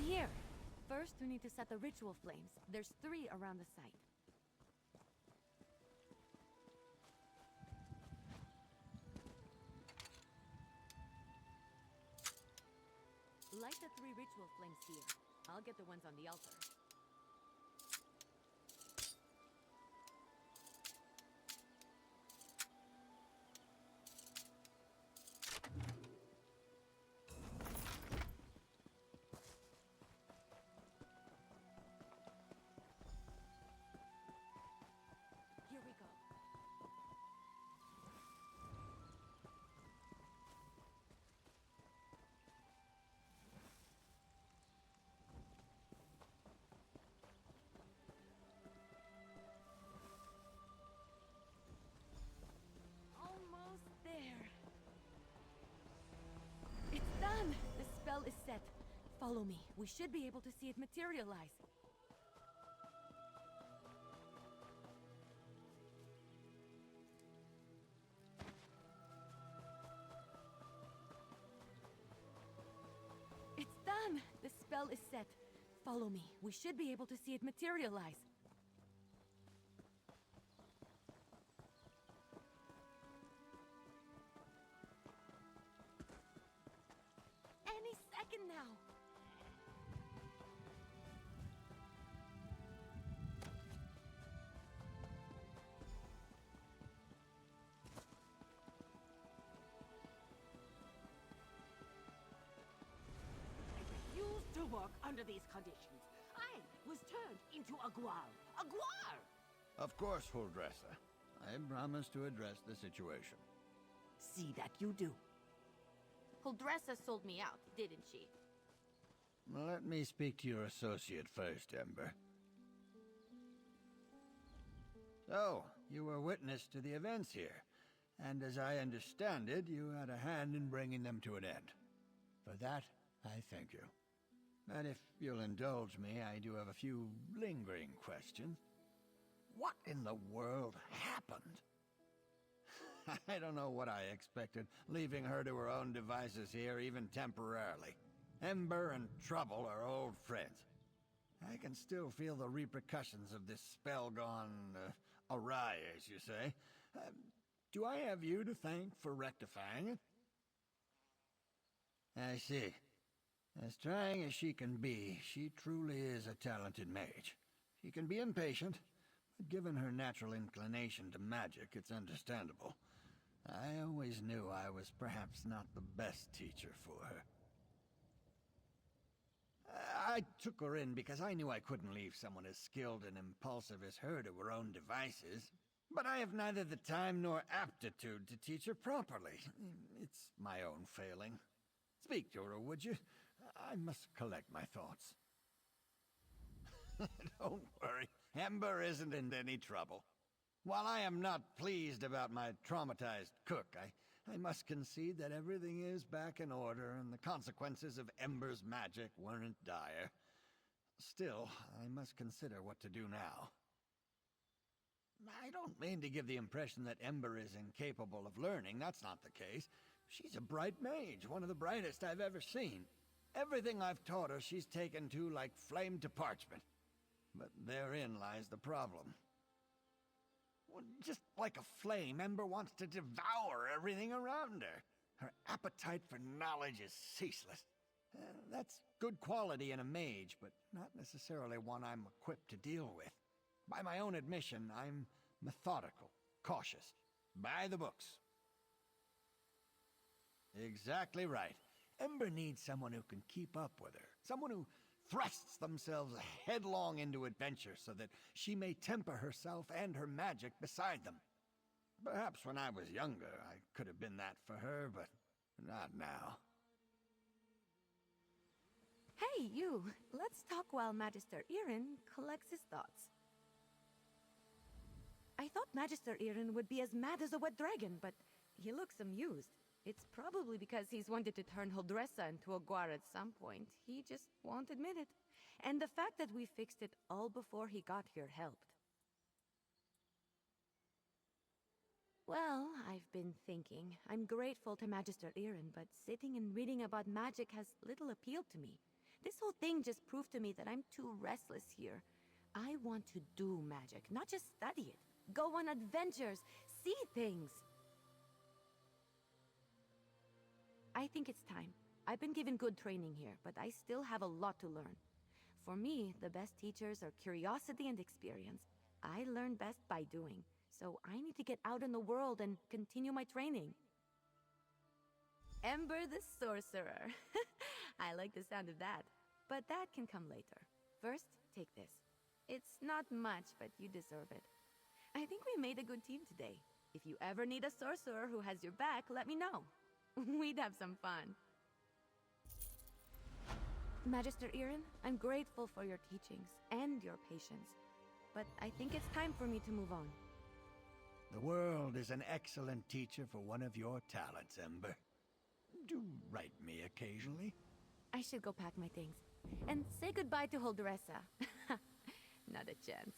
here. First, we need to set the ritual flames. There's 3 around the site. Light the 3 ritual flames here. I'll get the ones on the altar. Here we go. Almost there. It's done! The spell is set. Follow me. We should be able to see it materialize. It's done! The spell is set. Follow me. We should be able to see it materialize. Any second now. To work under these conditions. I was turned into a guar. A guar! Of course, Huldressa. I promise to address the situation. See that you do. Huldressa sold me out, didn't she? Let me speak to your associate first, Ember. So, you were witness to the events here, and as I understand it, you had a hand in bringing them to an end. For that, I thank you. And if you'll indulge me, I do have a few lingering questions. What in the world happened? I don't know what I expected, leaving her to her own devices here, even temporarily. Ember and Trouble are old friends. I can still feel the repercussions of this spell gone awry, as you say. Do I have you to thank for rectifying it? I see. As trying as she can be, she truly is a talented mage. She can be impatient, but given her natural inclination to magic, it's understandable. I always knew I was perhaps not the best teacher for her. I took her in because I knew I couldn't leave someone as skilled and impulsive as her to her own devices. But I have neither the time nor aptitude to teach her properly. It's my own failing. Speak to her, would you? I must collect my thoughts. Don't worry, Ember isn't in any trouble. While I am not pleased about my traumatized cook, I must concede that everything is back in order and the consequences of Ember's magic weren't dire. Still, I must consider what to do now. I don't mean to give the impression that Ember is incapable of learning. That's not the case. She's a bright mage, one of the brightest I've ever seen. Everything I've taught her she's taken to like flame to parchment. But therein lies the problem. Well, just like a flame, Ember wants to devour everything around her. Her appetite for knowledge is ceaseless. That's good quality in a mage, but not necessarily one I'm equipped to deal with. By my own admission, I'm methodical, cautious, by the books. Exactly right. Ember needs someone who can keep up with her. Someone who thrusts themselves headlong into adventure so that she may temper herself and her magic beside them. Perhaps when I was younger, I could have been that for her, but not now. Hey, you! Let's talk while Magister Irin collects his thoughts. I thought Magister Irin would be as mad as a wet dragon, but he looks amused. It's probably because he's wanted to turn Huldressa into a guar at some point. He just won't admit it. And the fact that we fixed it all before he got here helped. Well, I've been thinking. I'm grateful to Magister Irin, but sitting and reading about magic has little appeal to me. This whole thing just proved to me that I'm too restless here. I want to do magic, not just study it. Go on adventures, see things. I think it's time. I've been given good training here, but I still have a lot to learn. For me, the best teachers are curiosity and experience. I learn best by doing, so I need to get out in the world and continue my training. Ember the Sorcerer. I like the sound of that, but that can come later. First, take this. It's not much, but you deserve it. I think we made a good team today. If you ever need a sorcerer who has your back, let me know. We'd have some fun. Magister Irin, I'm grateful for your teachings and your patience, but I think it's time for me to move on. The world is an excellent teacher for one of your talents, Ember. Do write me occasionally. I should go pack my things. And say goodbye to Holdressa. Not a chance.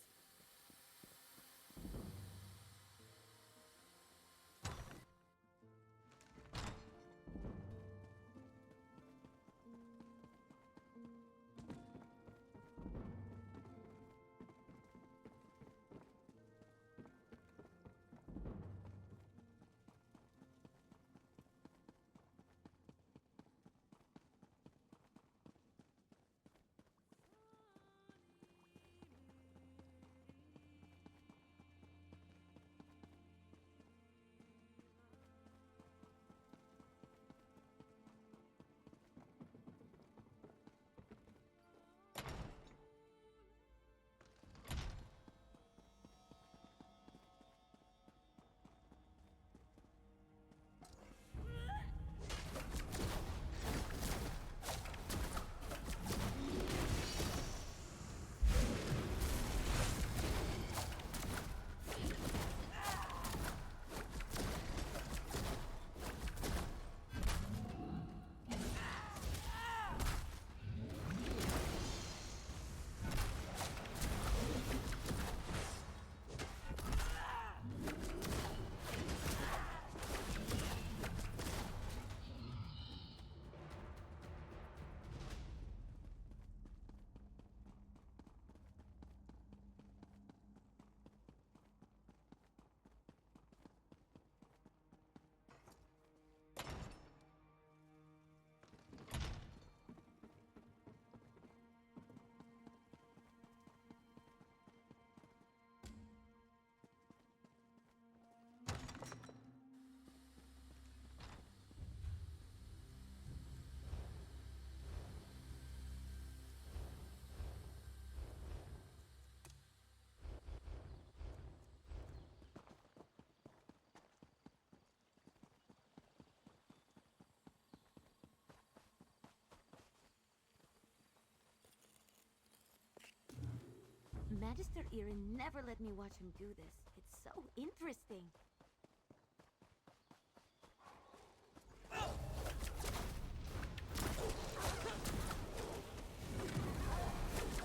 Magister Irin never let me watch him do this. It's so interesting.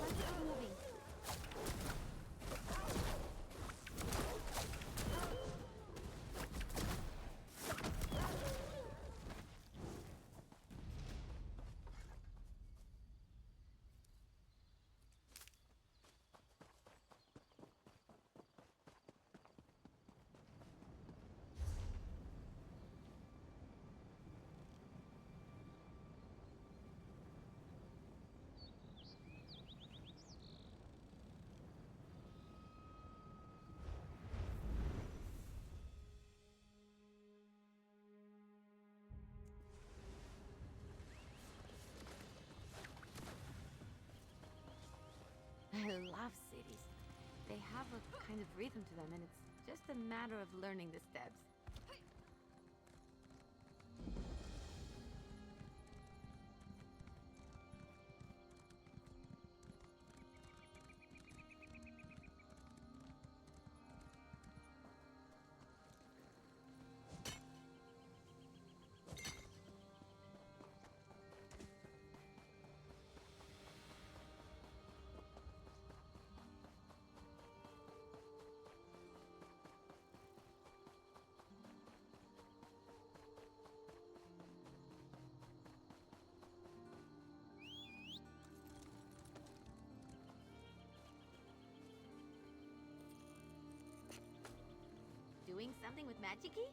Let's get moving. I love cities. They have a kind of rhythm to them, and it's just a matter of learning the steps. Something with magic-y?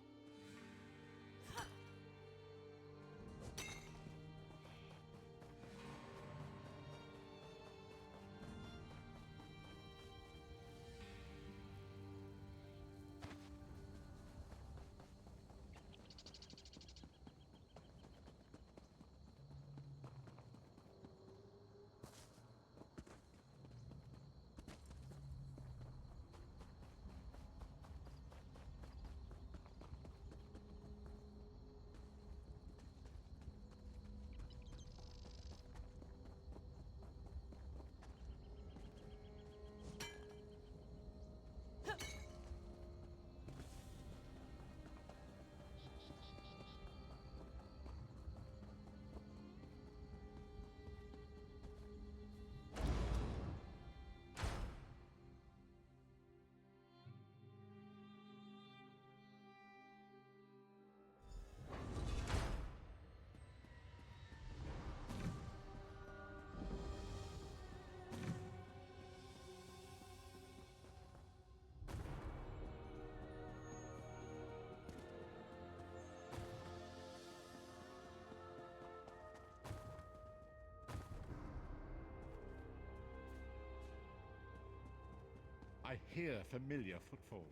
I hear familiar footfalls.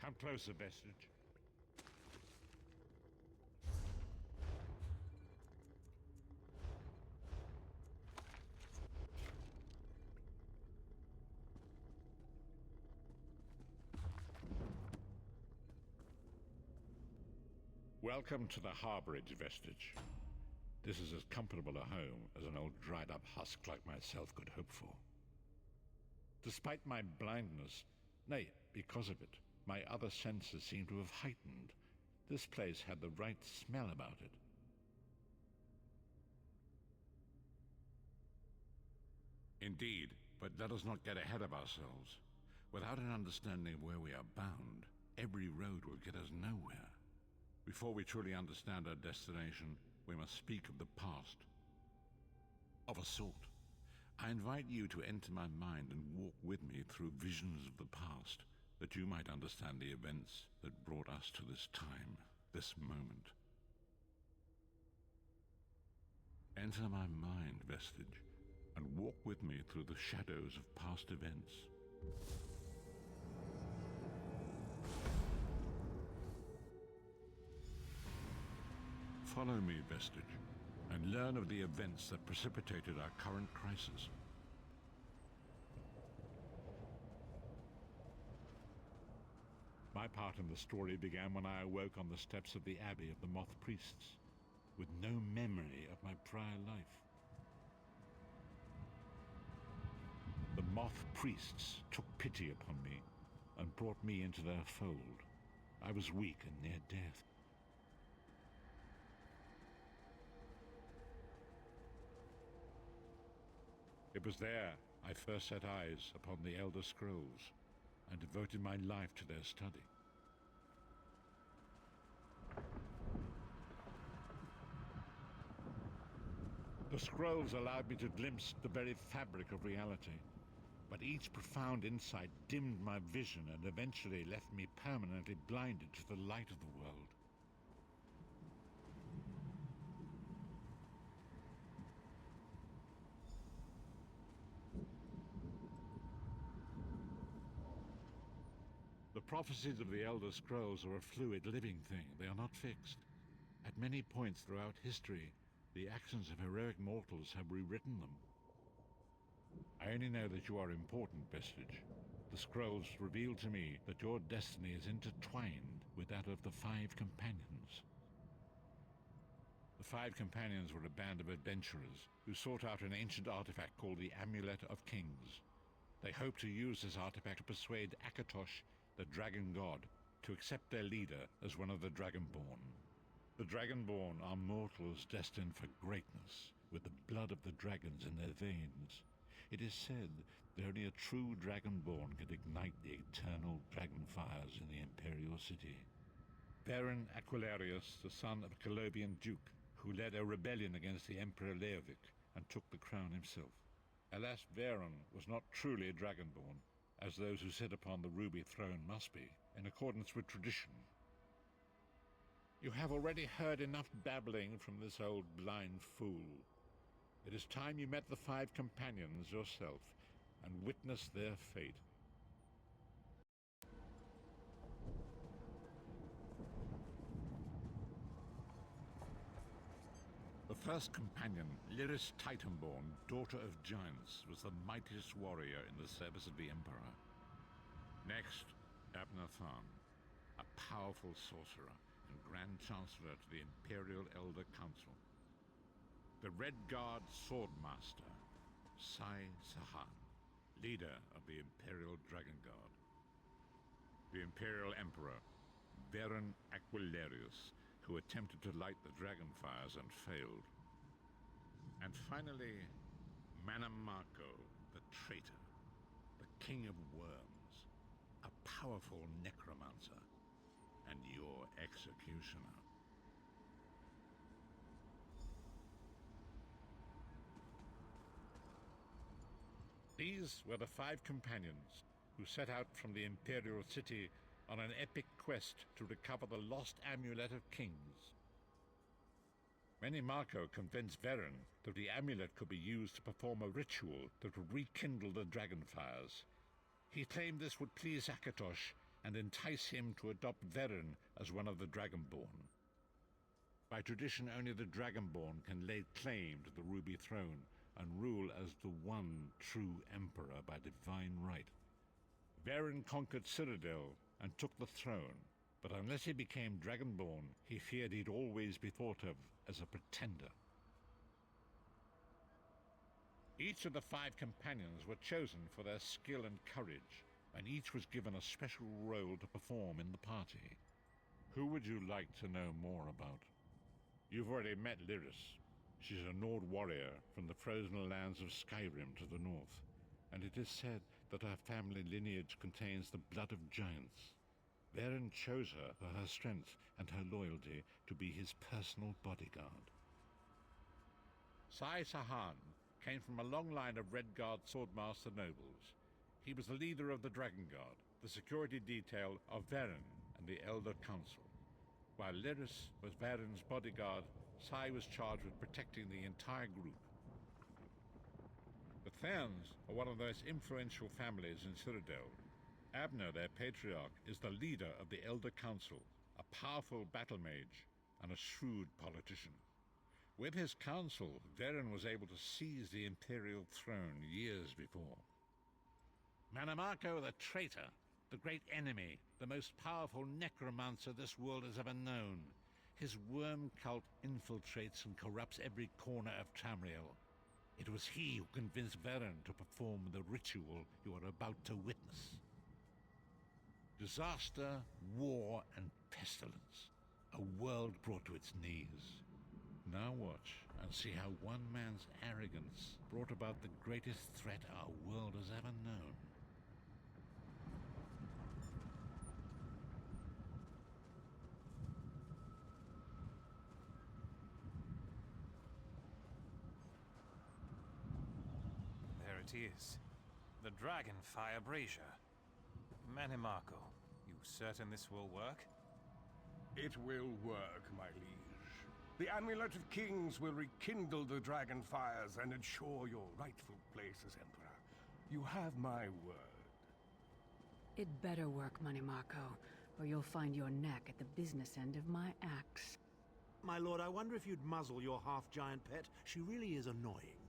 Come closer, Vestige. Welcome to the Harborage, Vestige. This is as comfortable a home as an old dried-up husk like myself could hope for. Despite my blindness, nay, because of it, my other senses seem to have heightened. This place had the right smell about it. Indeed, but let us not get ahead of ourselves. Without an understanding of where we are bound, every road will get us nowhere. Before we truly understand our destination, we must speak of the past. Of a sort. I invite you to enter my mind and walk with me through visions of the past, that you might understand the events that brought us to this time, this moment. Enter my mind, Vestige, and walk with me through the shadows of past events. Follow me, Vestige, and learn of the events that precipitated our current crisis. My part in the story began when I awoke on the steps of the Abbey of the Moth Priests, with no memory of my prior life. The Moth Priests took pity upon me and brought me into their fold. I was weak and near death. It was there I first set eyes upon the Elder Scrolls and devoted my life to their study. The scrolls allowed me to glimpse the very fabric of reality, but each profound insight dimmed my vision and eventually left me permanently blinded to the light of the world. The prophecies of the Elder Scrolls are a fluid, living thing. They are not fixed. At many points throughout history, the actions of heroic mortals have rewritten them. I only know that you are important, Vestige. The scrolls reveal to me that your destiny is intertwined with that of the Five Companions. The Five Companions were a band of adventurers who sought out an ancient artifact called the Amulet of Kings. They hoped to use this artifact to persuade Akatosh, the Dragon God, to accept their leader as one of the Dragonborn. The Dragonborn are mortals destined for greatness, with the blood of the dragons in their veins. It is said that only a true Dragonborn can ignite the eternal dragon fires in the Imperial City. Baron Aquilarius, the son of a Colovian duke, who led a rebellion against the Emperor Leovic and took the crown himself. Alas, Veron was not truly a Dragonborn, as those who sit upon the ruby throne must be, in accordance with tradition. You have already heard enough babbling from this old blind fool. It is time you met the 5 companions yourself and witnessed their fate. The first companion, Lyris Titanborn, daughter of giants, was the mightiest warrior in the service of the Emperor. Next, Abner Tharn, a powerful sorcerer and Grand Chancellor to the Imperial Elder Council. The Red Guard Swordmaster, Sai Sahan, leader of the Imperial Dragon Guard. The Imperial Emperor, Varen Aquilarius, who attempted to light the dragon fires and failed. And finally, Manamako, the traitor, the King of Worms, a powerful necromancer, and your executioner. These were the 5 companions who set out from the Imperial City on an epic quest to recover the lost Amulet of Kings. Manamako convinced Varen that the amulet could be used to perform a ritual that would rekindle the dragon fires. He claimed this would please Akatosh and entice him to adopt Varen as one of the Dragonborn. By tradition, only the Dragonborn can lay claim to the Ruby Throne and rule as the one true Emperor by divine right. Varen conquered Cyrodiil and took the throne, but unless he became Dragonborn, he feared he'd always be thought of as a pretender. Each of the 5 companions were chosen for their skill and courage, and each was given a special role to perform in the party. Who would you like to know more about? You've already met Lyris. She's a Nord warrior from the frozen lands of Skyrim to the north, and it is said that her family lineage contains the blood of giants. Varen chose her for her strength and her loyalty to be his personal bodyguard. Sai Sahan came from a long line of Red Guard Swordmaster nobles. He was the leader of the Dragon Guard, the security detail of Varen and the Elder Council. While Lyris was Varen's bodyguard, Sai was charged with protecting the entire group. The Therns are one of the most influential families in Cyrodiil. Abner, their patriarch, is the leader of the Elder Council, a powerful battle mage and a shrewd politician. With his council, Varen was able to seize the Imperial throne years before. Manamako the traitor, the great enemy, the most powerful necromancer this world has ever known. His worm cult infiltrates and corrupts every corner of Tamriel. It was he who convinced Varen to perform the ritual you are about to witness. Disaster, war, and pestilence. A world brought to its knees. Now watch and see how one man's arrogance brought about the greatest threat our world has ever known. There it is. The Dragonfire Brazier. Manamako, you certain this will work? It will work, my liege. The Amulet of Kings will rekindle the dragon fires and ensure your rightful place as Emperor. You have my word. It better work, Manamako, or you'll find your neck at the business end of my axe. My lord, I wonder if you'd muzzle your half-giant pet. She really is annoying.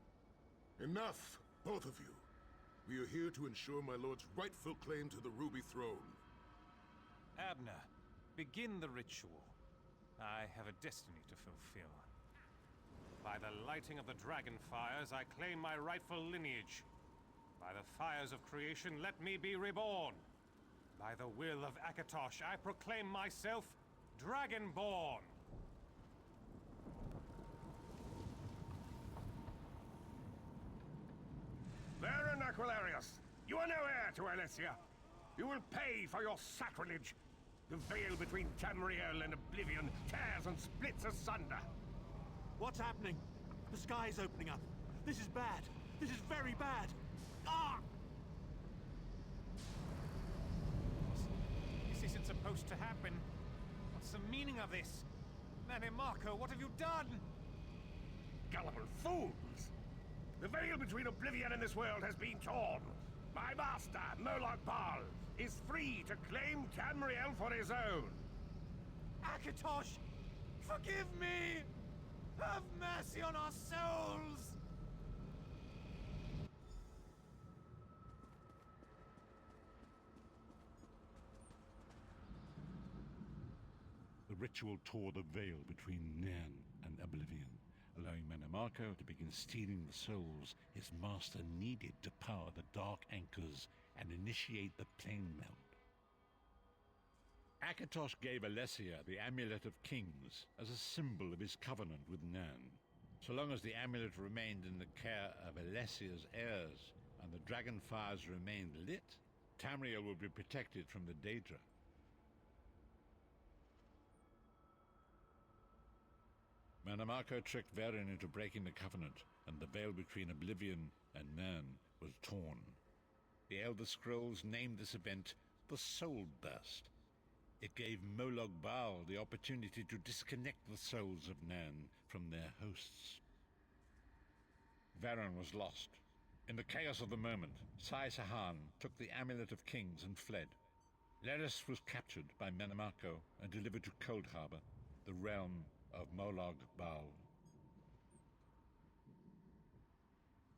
Enough, both of you. We are here to ensure my lord's rightful claim to the Ruby Throne. Abner, begin the ritual. I have a destiny to fulfill. By the lighting of the dragon fires, I claim my rightful lineage. By the fires of creation, let me be reborn. By the will of Akatosh, I proclaim myself Dragonborn. Varen Aquilarius, you are no heir to Elysia. You will pay for your sacrilege. The veil between Tamriel and Oblivion tears and splits asunder. What's happening? The sky's opening up. This is bad. This is very bad. Ah! This isn't supposed to happen. What's the meaning of this? Marco, what have you done? Gullible fools! The veil between oblivion and this world has been torn. My master, Moloch Baal, is free to claim Tamriel for his own. Akatosh, forgive me! Have mercy on our souls! The ritual tore the veil between Nan and oblivion, allowing Marco to begin stealing the souls his master needed to power the dark anchors and initiate the plane meld. Akatosh gave Alessia the Amulet of Kings as a symbol of his covenant with Nan. So long as the amulet remained in the care of Alessia's heirs and the dragon fires remained lit, Tamriel would be protected from the Daedra. Marco tricked Varen into breaking the covenant, and the veil between Oblivion and Nan was torn. The Elder Scrolls named this event the Soul Burst. It gave Moloch Baal the opportunity to disconnect the souls of Nan from their hosts. Varen was lost. In the chaos of the moment, Sai Sahan took the Amulet of Kings and fled. Leris was captured by Marco and delivered to Cold Harbor, the realm of Moloch Baal.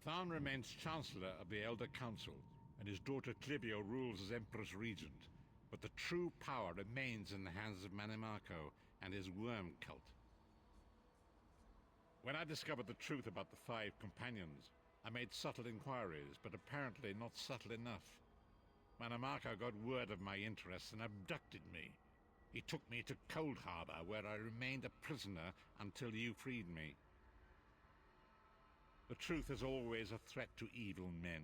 Tharn remains Chancellor of the Elder Council, and his daughter Clivio rules as Empress Regent, but the true power remains in the hands of Marco and his worm cult. When I discovered the truth about the 5 companions, I made subtle inquiries, but apparently not subtle enough. Marco got word of my interests and abducted me. He took me to Cold Harbor, where I remained a prisoner until you freed me. The truth is always a threat to evil men.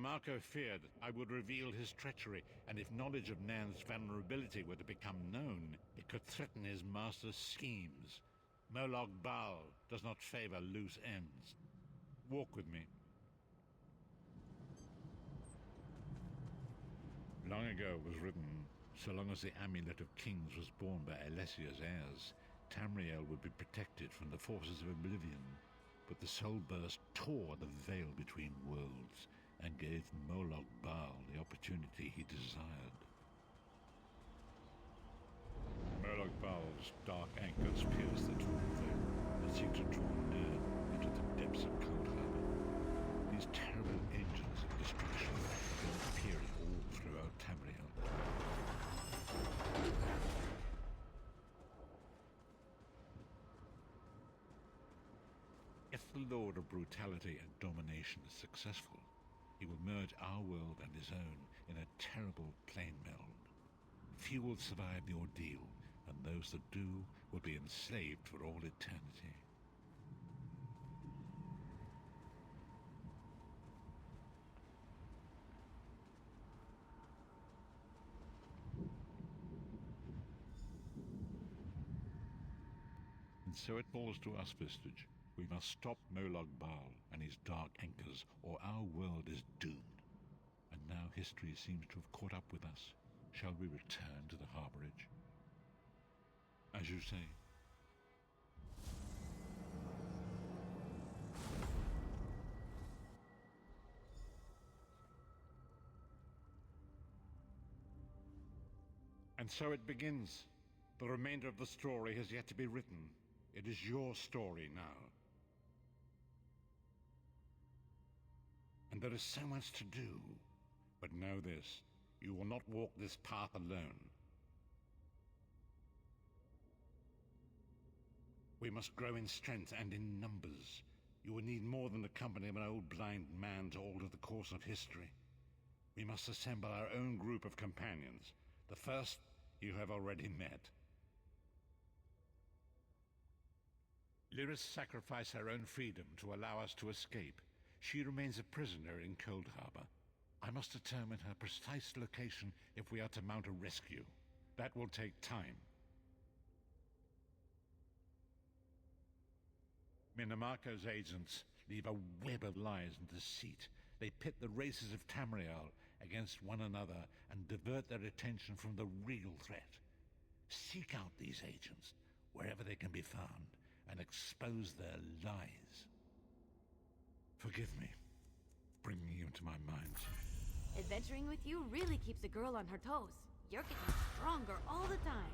Marco feared I would reveal his treachery, and if knowledge of Nan's vulnerability were to become known, it could threaten his master's schemes. Moloch Baal does not favor loose ends. Walk with me. Long ago was written, so long as the Amulet of Kings was borne by Alessia's heirs, Tamriel would be protected from the forces of oblivion. But the Soul Burst tore the veil between worlds and gave Moloch Baal the opportunity he desired. Moloch Baal's dark anchors pierced the torn veil and seemed to draw Nan into the depths of Cold Harbor. These terrible engines of destruction were appearing all throughout Tamriel. If the Lord of Brutality and Domination is successful, he will merge our world and his own in a terrible plane meld. Few will survive the ordeal, and those that do will be enslaved for all eternity. And so it falls to us, Vistage. We must stop Moloch Baal and his dark anchors, or our world is doomed. And now history seems to have caught up with us. Shall we return to the Harborage? As you say. And so it begins. The remainder of the story has yet to be written. It is your story now. And there is so much to do. But know this, you will not walk this path alone. We must grow in strength and in numbers. You will need more than the company of an old blind man to alter the course of history. We must assemble our own group of companions. The first you have already met. Lyris sacrificed her own freedom to allow us to escape. She remains a prisoner in Cold Harbor. I must determine her precise location if we are to mount a rescue. That will take time. Marco's agents leave a web of lies and deceit. They pit the races of Tamriel against one another and divert their attention from the real threat. Seek out these agents, wherever they can be found, and expose their lies. Forgive me, bringing you into my mind. Adventuring with you really keeps a girl on her toes. You're getting stronger all the time.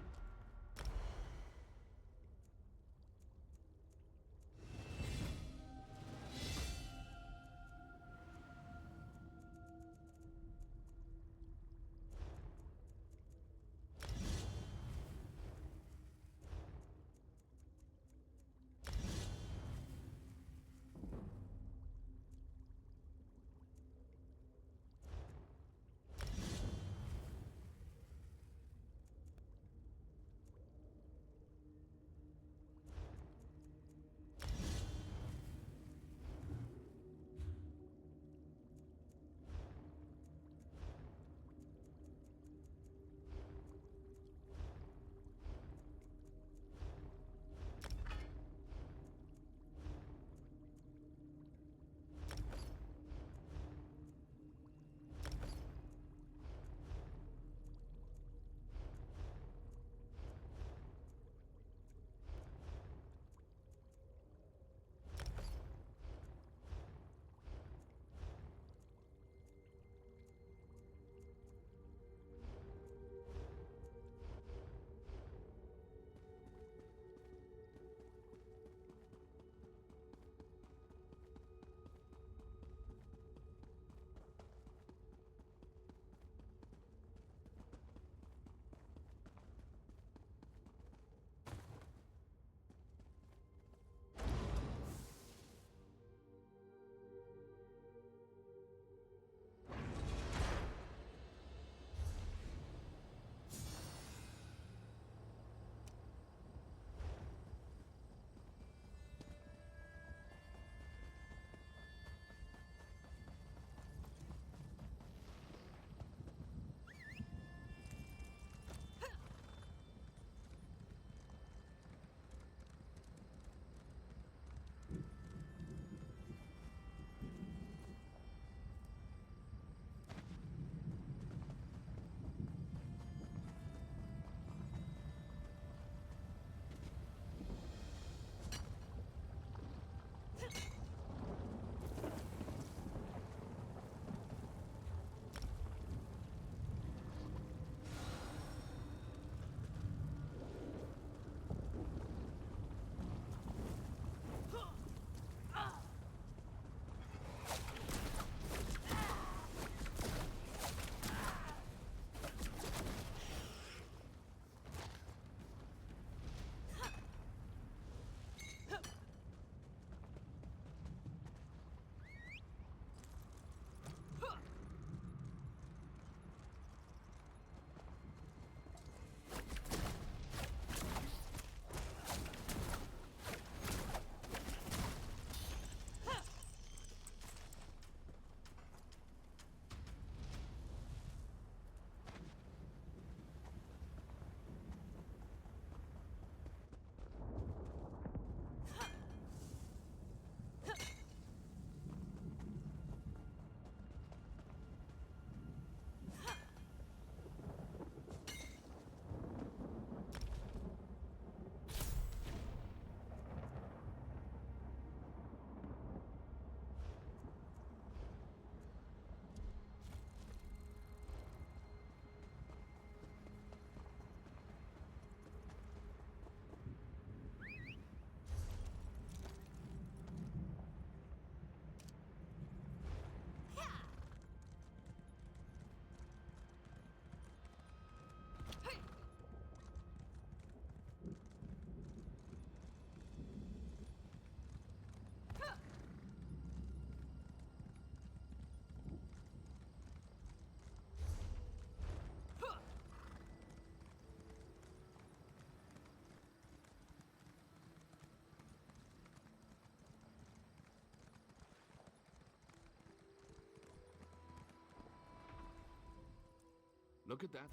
Look at that.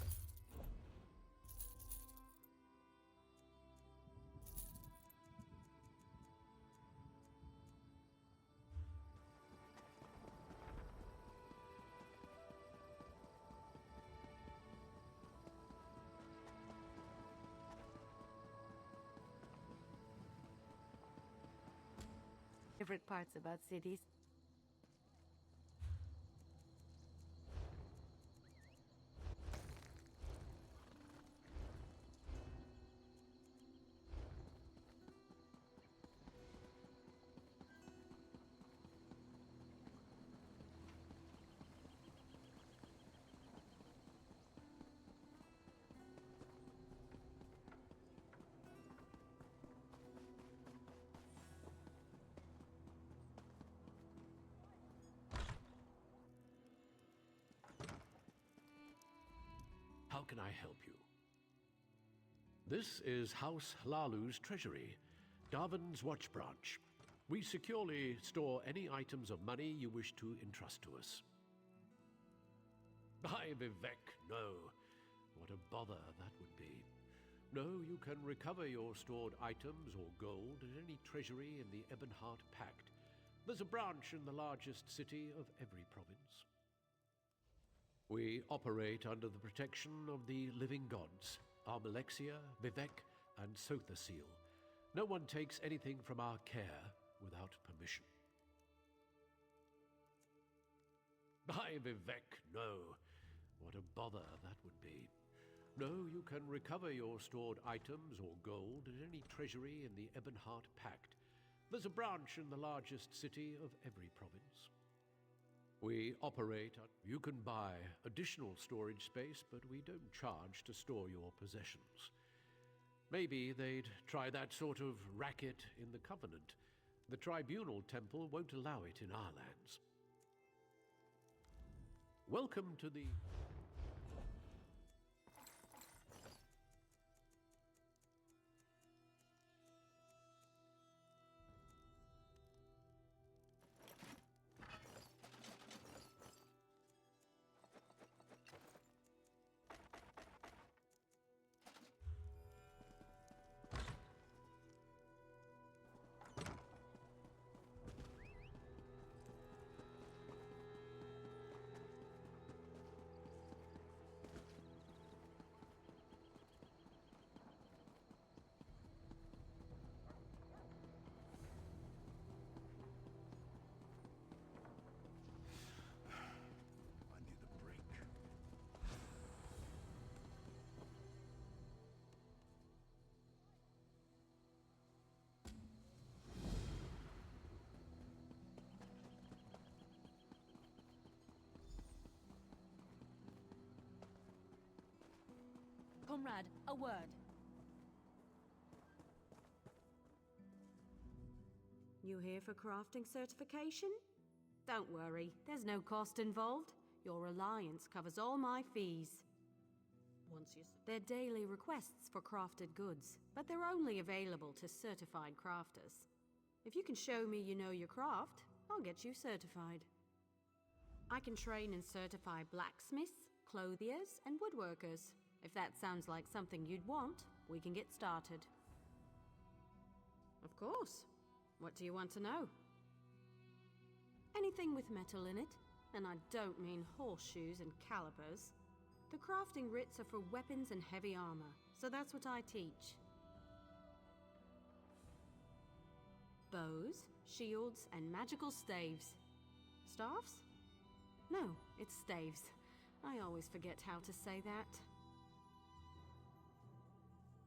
Favorite parts about cities. How can I help you? This is House Lalu's treasury, Davon's watch branch. We securely store any items of money you wish to entrust to us. By Vivek, no. What a bother that would be. No, you can recover your stored items or gold at any treasury in the Ebonheart Pact. There's a branch in the largest city of every province. We operate under the protection of the living gods, Armalexia, Vivek, and Sothasil. No one takes anything from our care without permission. By Vivek, no. What a bother that would be. No, you can recover your stored items or gold at any treasury in the Ebonheart Pact. There's a branch in the largest city of every province. We operate. You can buy additional storage space, but we don't charge to store your possessions. Maybe they'd try that sort of racket in the Covenant. The Tribunal Temple won't allow it in our lands. Welcome to the... Comrade, a word. You here for crafting certification? Don't worry, there's no cost involved. Your alliance covers all my fees. They're daily requests for crafted goods, but they're only available to certified crafters. If you can show me you know your craft, I'll get you certified. I can train and certify blacksmiths, clothiers, and woodworkers. If that sounds like something you'd want, we can get started. Of course. What do you want to know? Anything with metal in it, and I don't mean horseshoes and calibers. The crafting writs are for weapons and heavy armor, so that's what I teach. Bows, shields, and magical staves. Staffs? No, it's staves. I always forget how to say that.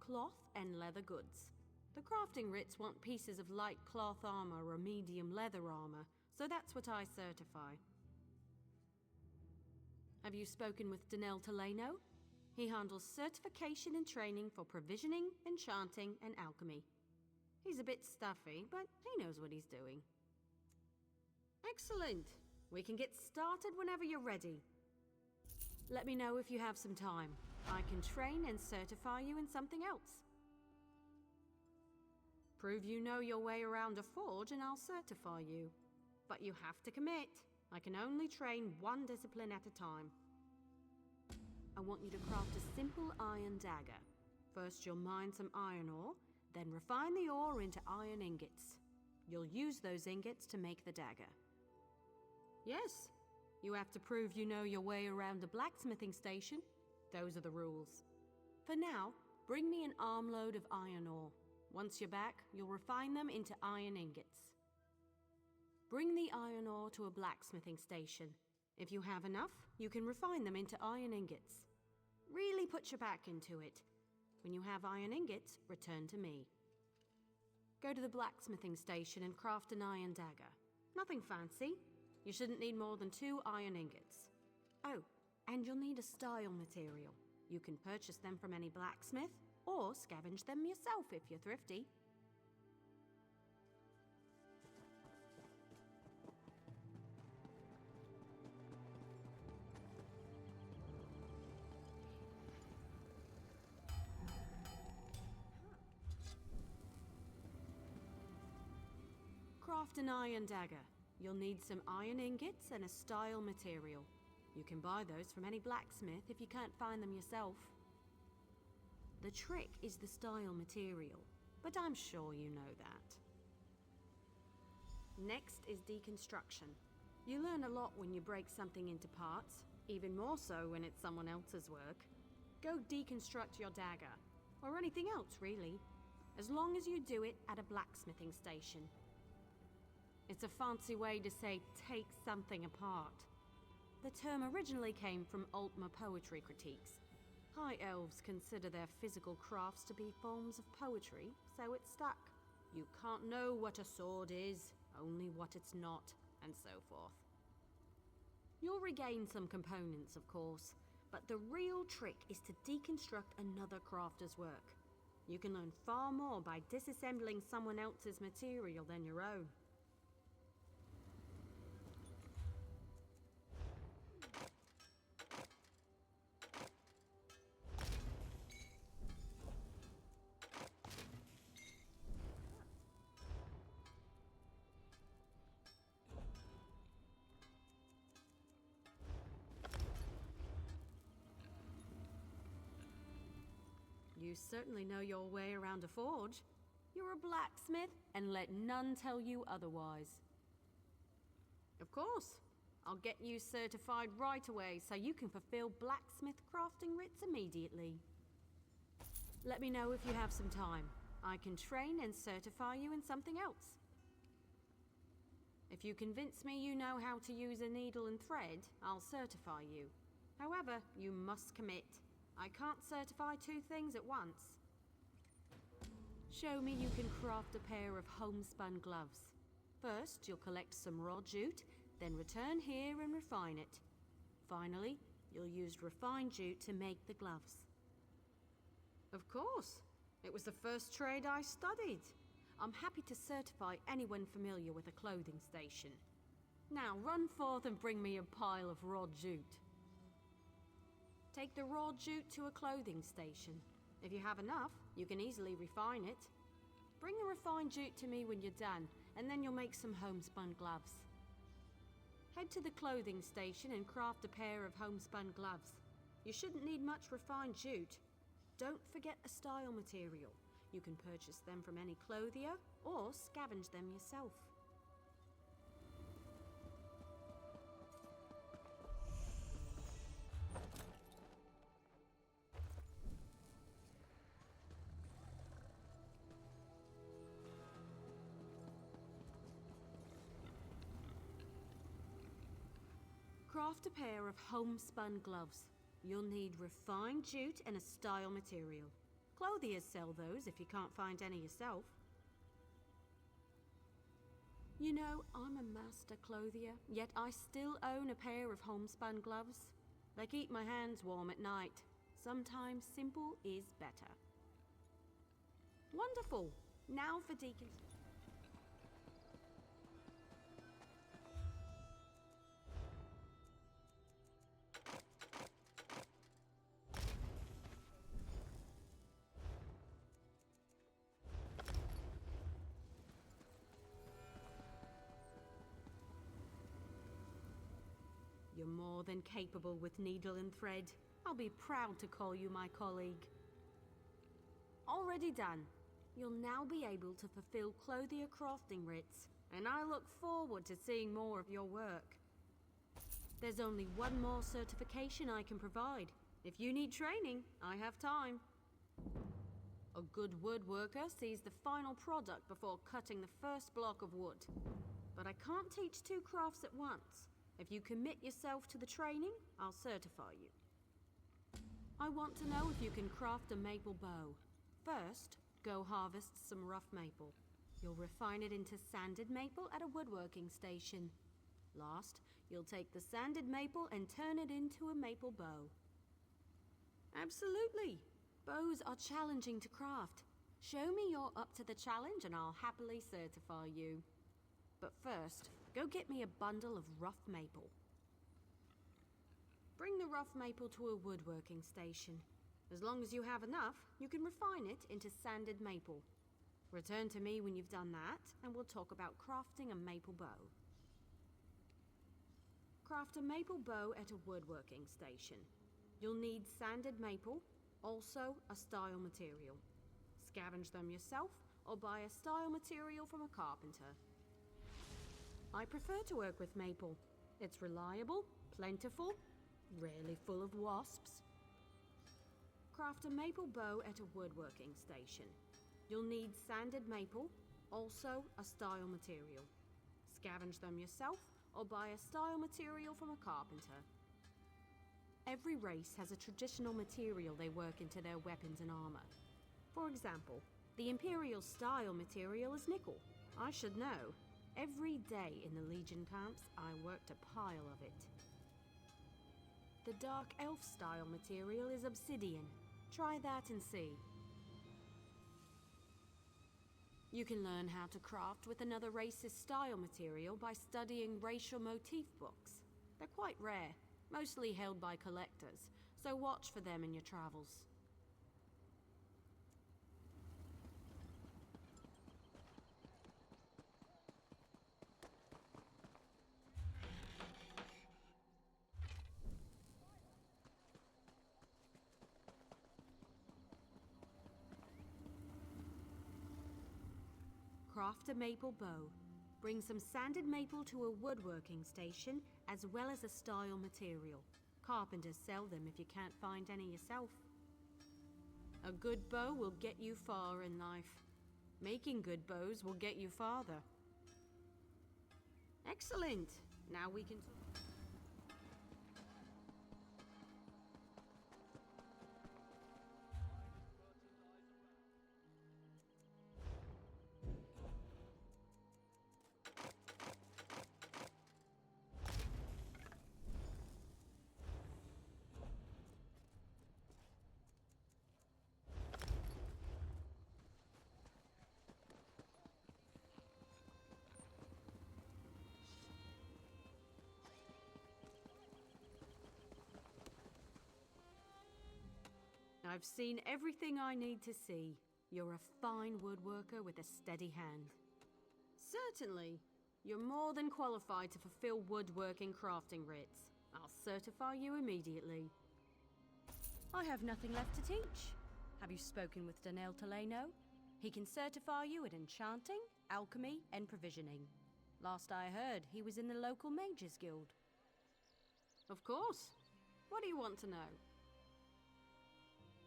Cloth and leather goods. The crafting writs want pieces of light cloth armor or medium leather armor, so that's what I certify. Have you spoken with Danel Telleno? He handles certification and training for provisioning, enchanting, and alchemy. He's a bit stuffy, but he knows what he's doing. Excellent! We can get started whenever you're ready. Let me know if you have some time. I can train and certify you in something else. Prove you know your way around a forge and I'll certify you. But you have to commit. I can only train one discipline at a time. I want you to craft a simple iron dagger. First you'll mine some iron ore, then refine the ore into iron ingots. You'll use those ingots to make the dagger. Yes, you have to prove you know your way around a blacksmithing station. Those are the rules. For now, bring me an armload of iron ore. Once you're back, you'll refine them into iron ingots. Bring the iron ore to a blacksmithing station. If you have enough, you can refine them into iron ingots. Really put your back into it. When you have iron ingots, return to me. Go to the blacksmithing station and craft an iron dagger. Nothing fancy. You shouldn't need more than 2 iron ingots. Oh, and you'll need a style material. You can purchase them from any blacksmith, or scavenge them yourself if you're thrifty. Craft an iron dagger. You'll need some iron ingots and a style material. You can buy those from any blacksmith if you can't find them yourself. The trick is the style material, but I'm sure you know that. Next is deconstruction. You learn a lot when you break something into parts, even more so when it's someone else's work. Go deconstruct your dagger, or anything else really, as long as you do it at a blacksmithing station. It's a fancy way to say take something apart. The term originally came from Altmer poetry critiques. High elves consider their physical crafts to be forms of poetry, so it stuck. You can't know what a sword is, only what it's not, and so forth. You'll regain some components, of course, but the real trick is to deconstruct another crafter's work. You can learn far more by disassembling someone else's material than your own. You certainly know your way around a forge. You're a blacksmith, and let none tell you otherwise. Of course. I'll get you certified right away so you can fulfill blacksmith crafting writs immediately. Let me know if you have some time. I can train and certify you in something else. If you convince me you know how to use a needle and thread, I'll certify you. However, you must commit. I can't certify 2 things at once. Show me you can craft a pair of homespun gloves. First, you'll collect some raw jute, then return here and refine it. Finally, you'll use refined jute to make the gloves. Of course. It was the first trade I studied. I'm happy to certify anyone familiar with a clothing station. Now run forth and bring me a pile of raw jute. Take the raw jute to a clothing station. If you have enough, you can easily refine it. Bring the refined jute to me when you're done, and then you'll make some homespun gloves. Head to the clothing station and craft a pair of homespun gloves. You shouldn't need much refined jute. Don't forget a style material. You can purchase them from any clothier, or scavenge them yourself. Craft a pair of homespun gloves. You'll need refined jute and a style material. Clothiers sell those if you can't find any yourself. You know, I'm a master clothier, yet I still own a pair of homespun gloves. They keep my hands warm at night. Sometimes simple is better. Wonderful! Now for deacon. You're more than capable with needle and thread. I'll be proud to call you my colleague. Already done. You'll now be able to fulfill Clothier crafting writs, and I look forward to seeing more of your work. There's only one more certification I can provide. If you need training, I have time. A good woodworker sees the final product before cutting the first block of wood. but I can't teach 2 crafts at once. If you commit yourself to the training, I'll certify you. I want to know if you can craft a maple bow. First, go harvest some rough maple. You'll refine it into sanded maple at a woodworking station. Last, you'll take the sanded maple and turn it into a maple bow. Absolutely! Bows are challenging to craft. Show me you're up to the challenge and I'll happily certify you. But first, go get me a bundle of rough maple. Bring the rough maple to a woodworking station. As long as you have enough, you can refine it into sanded maple. Return to me when you've done that, and we'll talk about crafting a maple bow. Craft a maple bow at a woodworking station. You'll need sanded maple, also a style material. Scavenge them yourself, or buy a style material from a carpenter. I prefer to work with maple. It's reliable, plentiful, rarely full of wasps. Craft a maple bow at a woodworking station. You'll need sanded maple, also a style material. Scavenge them yourself, or buy a style material from a carpenter. Every race has a traditional material they work into their weapons and armor. For example, the Imperial style material is nickel. I should know. Every day in the Legion camps, I worked a pile of it. The Dark Elf style material is obsidian. Try that and see. You can learn how to craft with another race's style material by studying racial motif books. They're quite rare, mostly held by collectors, so watch for them in your travels. Craft a maple bow. Bring some sanded maple to a woodworking station, as well as a style material. Carpenters sell them if you can't find any yourself. A good bow will get you far in life. Making good bows will get you farther. Excellent! Now we can... I've seen everything I need to see. You're a fine woodworker with a steady hand. Certainly. You're more than qualified to fulfill woodworking crafting writs. I'll certify you immediately. I have nothing left to teach. Have you spoken with Danel Telleno? He can certify you at Enchanting, Alchemy, and Provisioning. Last I heard, he was in the local Mages Guild. Of course. What do you want to know?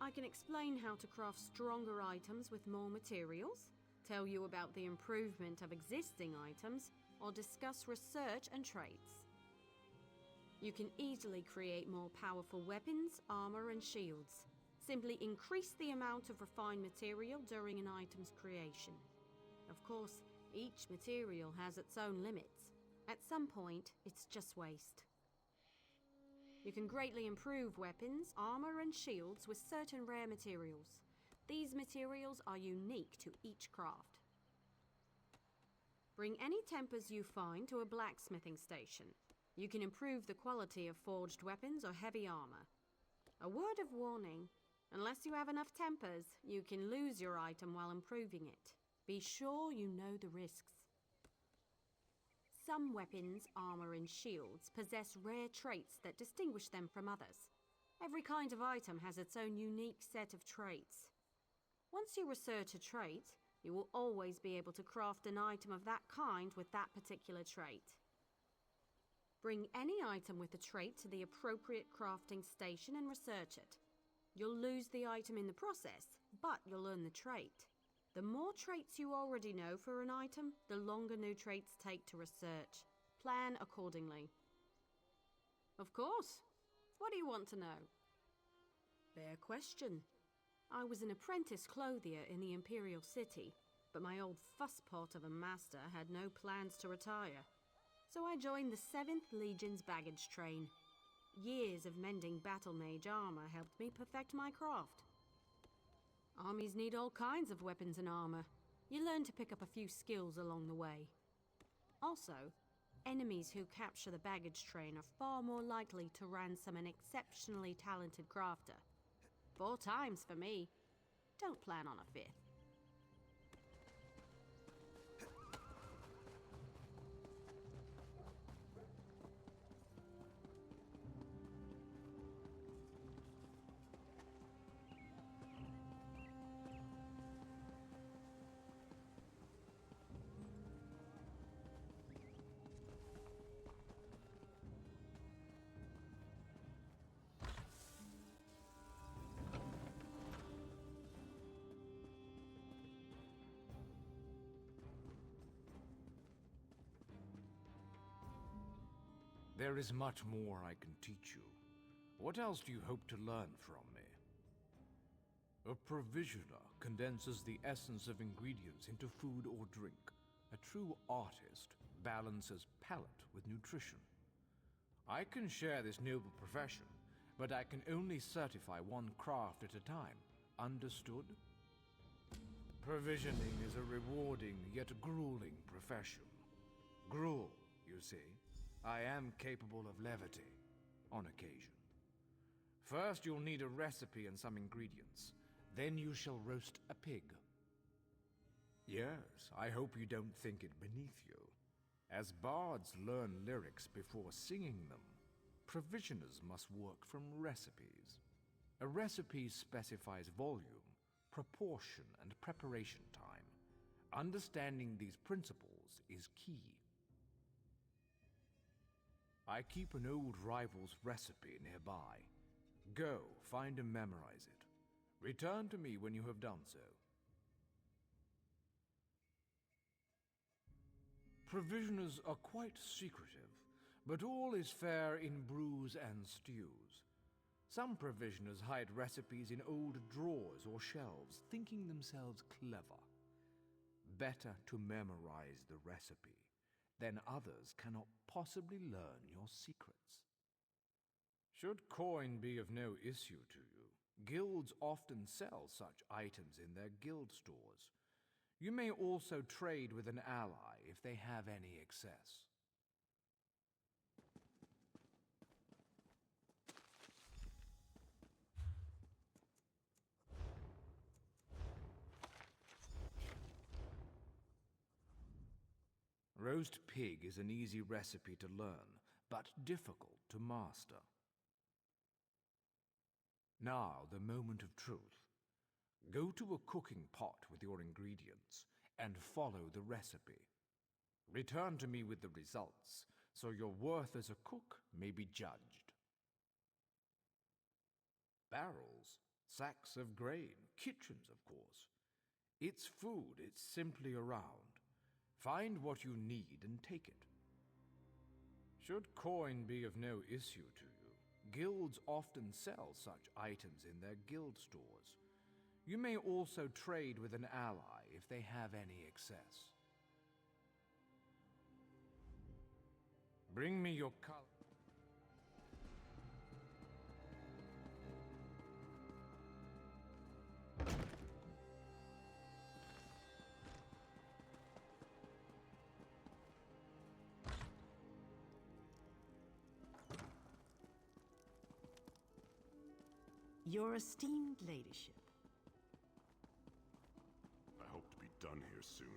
I can explain how to craft stronger items with more materials, tell you about the improvement of existing items, or discuss research and traits. You can easily create more powerful weapons, armor, and shields. Simply increase the amount of refined material during an item's creation. Of course, each material has its own limits. At some point, it's just waste. You can greatly improve weapons, armor, and shields with certain rare materials. These materials are unique to each craft. Bring any tempers you find to a blacksmithing station. You can improve the quality of forged weapons or heavy armor. A word of warning, unless you have enough tempers, you can lose your item while improving it. Be sure you know the risks. Some weapons, armor, and shields possess rare traits that distinguish them from others. Every kind of item has its own unique set of traits. Once you research a trait, you will always be able to craft an item of that kind with that particular trait. Bring any item with a trait to the appropriate crafting station and research it. You'll lose the item in the process, but you'll learn the trait. The more traits you already know for an item, the longer new traits take to research. Plan accordingly. Of course. What do you want to know? Fair question. I was an apprentice clothier in the Imperial City, but my old fusspot of a master had no plans to retire. So I joined the 7th Legion's baggage train. Years of mending battle mage armor helped me perfect my craft. Armies need all kinds of weapons and armor. You learn to pick up a few skills along the way. Also, enemies who capture the baggage train are far more likely to ransom an exceptionally talented crafter. 4 times for me. Don't plan on a 5th. There is much more I can teach you. What else do you hope to learn from me? A provisioner condenses the essence of ingredients into food or drink. A true artist balances palate with nutrition. I can share this noble profession, but I can only certify one craft at a time. Understood? Provisioning is a rewarding yet grueling profession. Gruel, you see. I am capable of levity, on occasion. First, you'll need a recipe and some ingredients. Then you shall roast a pig. Yes, I hope you don't think it beneath you. As bards learn lyrics before singing them, provisioners must work from recipes. A recipe specifies volume, proportion, and preparation time. Understanding these principles is key. I keep an old rival's recipe nearby. Go, find and memorize it. Return to me when you have done so. Provisioners are quite secretive, but all is fair in brews and stews. Some provisioners hide recipes in old drawers or shelves, thinking themselves clever. Better to memorize the recipe. Then others cannot possibly learn your secrets. Should coin be of no issue to you, guilds often sell such items in their guild stores. You may also trade with an ally if they have any excess. Roast pig is an easy recipe to learn, but difficult to master. Now, the moment of truth. Go to a cooking pot with your ingredients and follow the recipe. Return to me with the results, so your worth as a cook may be judged. Barrels, sacks of grain, kitchens, of course. It's food, it's simply around. Find what you need and take it. Should coin be of no issue to you, guilds often sell such items in their guild stores. You may also trade with an ally if they have any excess. Bring me your color. Your esteemed ladyship. I hope to be done here soon.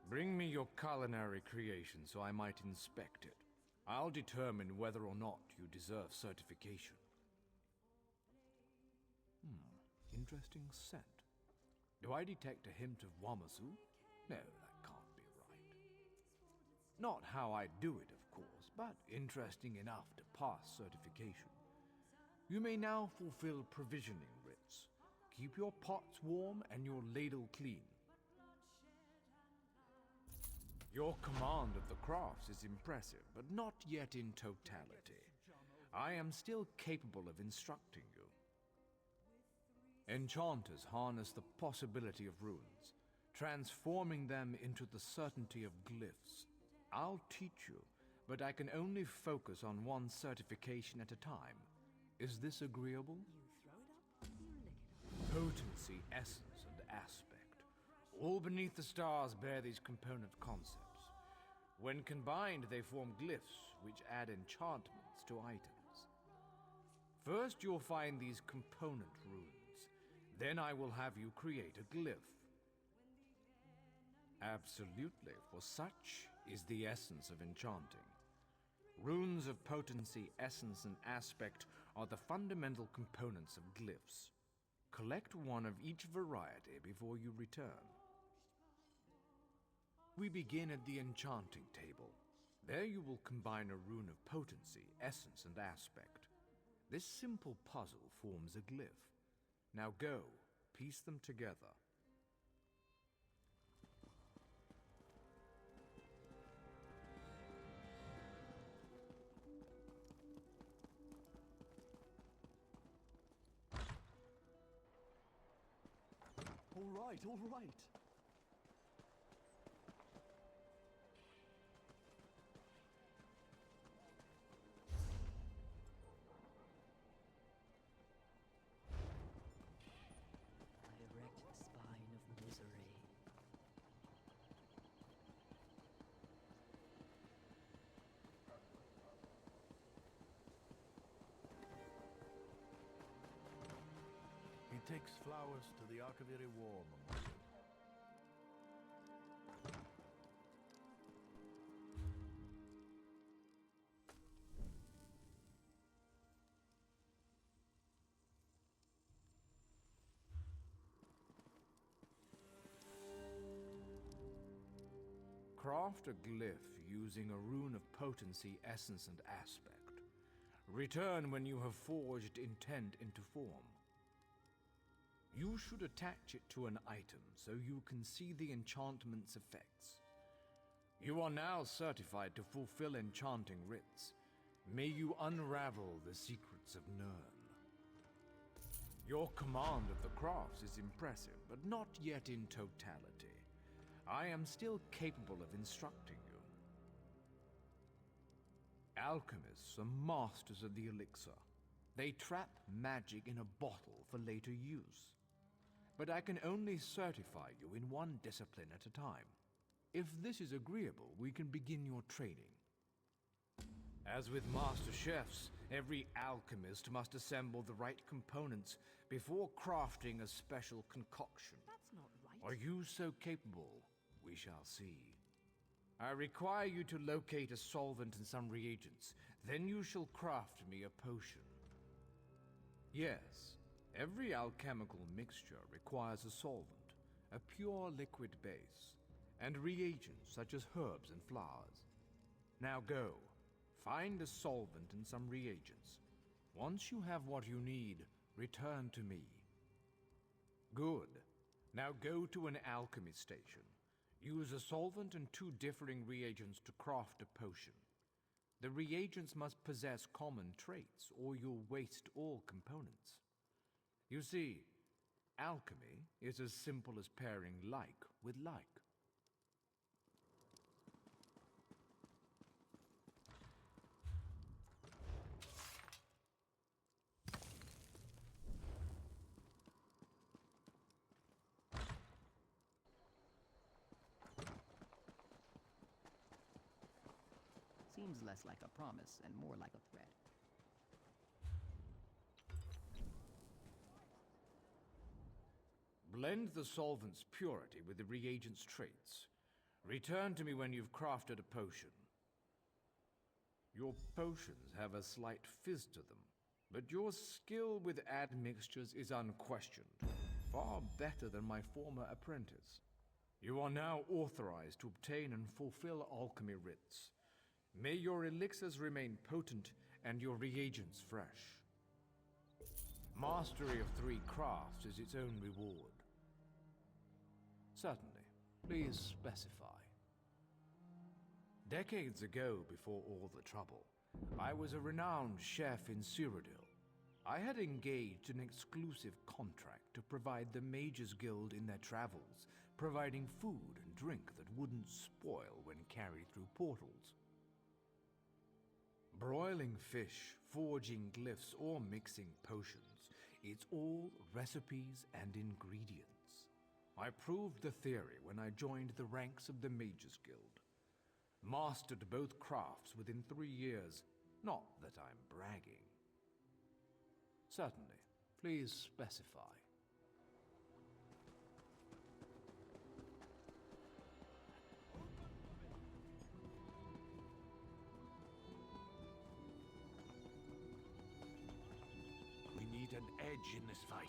Bring me your culinary creation so I might inspect it. I'll determine whether or not you deserve certification. interesting scent. Do I detect a hint of Wamasu? No, that can't be right. Not how I do it, of course, but interesting enough to pass certification. You may now fulfill provisioning writs. Keep your pots warm and your ladle clean. Your command of the crafts is impressive, but not yet in totality. I am still capable of instructing you. Enchanters harness the possibility of runes, transforming them into the certainty of glyphs. I'll teach you, but I can only focus on one certification at a time. Is this agreeable? Potency, essence, and aspect. All beneath the stars bear these component concepts. When combined, they form glyphs, which add enchantments to items. First, you'll find these component runes. Then I will have you create a glyph. Absolutely, for such is the essence of enchanting. Runes of potency, essence, and aspect are the fundamental components of glyphs. Collect one of each variety before you return. We begin at the enchanting table. There you will combine a rune of potency, essence, and aspect. This simple puzzle forms a glyph. Now go, piece them together. All right, all right. Takes flowers to the Archivary War Memorial. Craft a glyph using a rune of potency, essence, and aspect. Return when you have forged intent into form. You should attach it to an item so you can see the enchantment's effects. You are now certified to fulfill enchanting writs. May you unravel the secrets of Nirn. Your command of the crafts is impressive, but not yet in totality. I am still capable of instructing you. Alchemists are masters of the elixir. They trap magic in a bottle for later use. But I can only certify you in one discipline at a time. If this is agreeable, we can begin your training. As with master chefs, every alchemist must assemble the right components before crafting a special concoction. That's not right. Are you so capable? We shall see. I require you to locate a solvent and some reagents. Then you shall craft me a potion. Yes. Every alchemical mixture requires a solvent, a pure liquid base, and reagents such as herbs and flowers. Now go, find a solvent and some reagents. Once you have what you need, return to me. Good. Now go to an alchemy station. Use a solvent and 2 differing reagents to craft a potion. The reagents must possess common traits, or you'll waste all components. You see, alchemy is as simple as pairing like with like. Seems less like a promise and more like a threat. Blend the solvent's purity with the reagent's traits. Return to me when you've crafted a potion. Your potions have a slight fizz to them. but your skill with admixtures is unquestioned, far better than my former apprentice. You are now authorized to obtain and fulfill alchemy writs. May your elixirs remain potent and your reagents fresh. Mastery of 3 crafts is its own reward. Certainly. Please specify. Decades ago, before all the trouble, I was a renowned chef in Cyrodiil. I had engaged an exclusive contract to provide the Mages Guild in their travels, providing food and drink that wouldn't spoil when carried through portals. Broiling fish, forging glyphs, or mixing potions, it's all recipes and ingredients. I proved the theory when I joined the ranks of the Mages Guild. Mastered both crafts within 3 years, not that I'm bragging. Certainly. Please specify. We need an edge in this fight.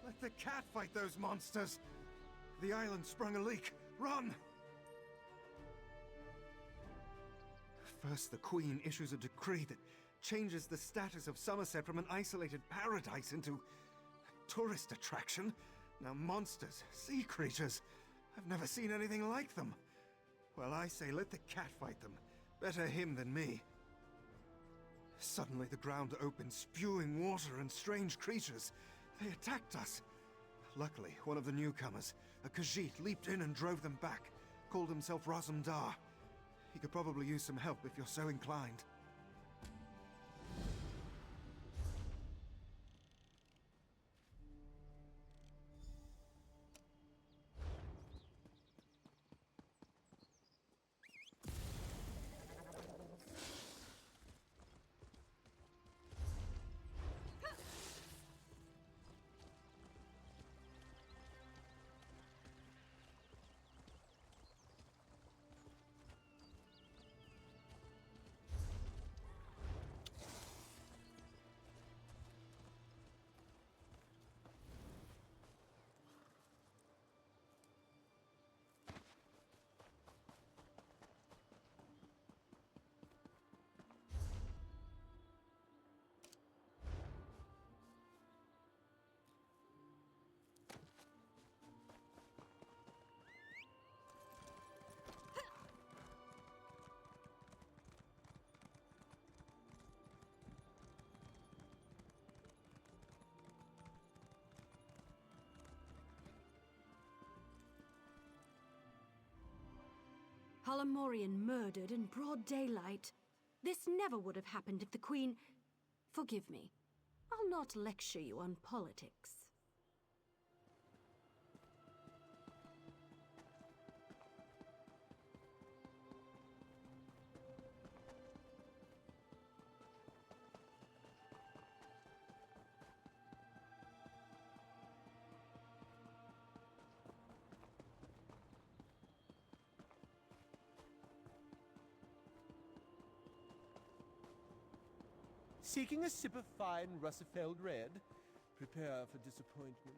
Let the cat fight those monsters! The island sprung a leak. Run! First, the Queen issues a decree that changes the status of Summerset from an isolated paradise into a tourist attraction. Now monsters, sea creatures, I've never seen anything like them. Well, I say let the cat fight them. Better him than me. Suddenly the ground opened, spewing water and strange creatures. They attacked us. Luckily, one of the newcomers, a Khajiit, leaped in and drove them back. Called himself Razumdar. He could probably use some help if you're so inclined. Halamorian murdered in broad daylight. This never would have happened if the Queen... Forgive me. I'll not lecture you on politics. Seeking a sip of fine Russifeld red? Prepare for disappointment.